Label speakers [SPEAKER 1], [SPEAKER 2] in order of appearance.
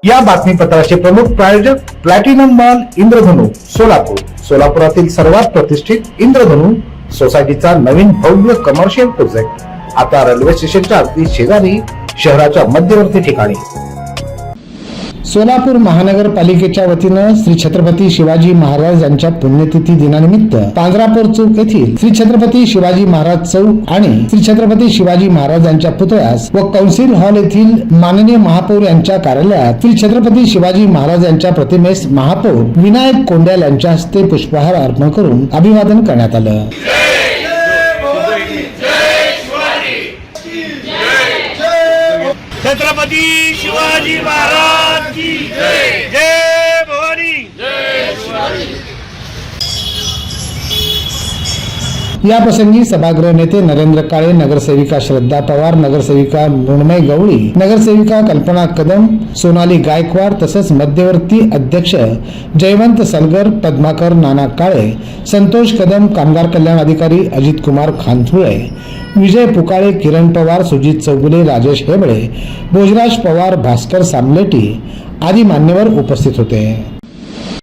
[SPEAKER 1] या बातमीपत्राचे प्रमुख प्रायोजक प्लॅटिनम मॉल इंद्रधनु सोलापूर. सोलापुरातील सर्वात प्रतिष्ठित इंद्रधनु सोसायटीचा नवीन भव्य कमर्शियल प्रोजेक्ट आता रेल्वे स्टेशनच्या अगदी शेजारी शहराच्या मध्यवर्ती ठिकाणी. सोलापूर महानगरपालिकेच्या वतीनं श्री छत्रपती शिवाजी महाराज यांच्या पुण्यतिथी दिनानिमित्त पांजरापूर चौक येथील श्री छत्रपती शिवाजी महाराज चौक आणि श्री छत्रपती शिवाजी महाराज यांच्या पुतळ्यास व कौन्सिल हॉल येथील माननीय महापौर यांच्या कार्यालयात श्री छत्रपती शिवाजी महाराज यांच्या प्रतिमेस महापौर विनायक कोंड्याल यांच्या हस्ते पुष्पहार अर्पण करून अभिवादन करण्यात आलं.
[SPEAKER 2] छत्रपती शिवाजी महाराज की जय. जय भवानी. जय शिवाजी.
[SPEAKER 1] या प्रसंगी सभागृह नेते नरेंद्र काळे, नगरसेविका श्रद्धा पवार, नगरसेविका मृण्मय गवळी, नगरसेविका कल्पना कदम, सोनाली गायकवाड तसंच मध्यवर्ती अध्यक्ष जयवंत सलगर, पद्माकर नाना काळे, संतोष कदम, कामगार कल्याण अधिकारी अजित कुमार खानथुळे, विजय पुकाळे, किरण पवार, सुजित चौगुले, राजेश हेबळे, भोजराज पवार, भास्कर सामलेटी आदी मान्यवर उपस्थित होते.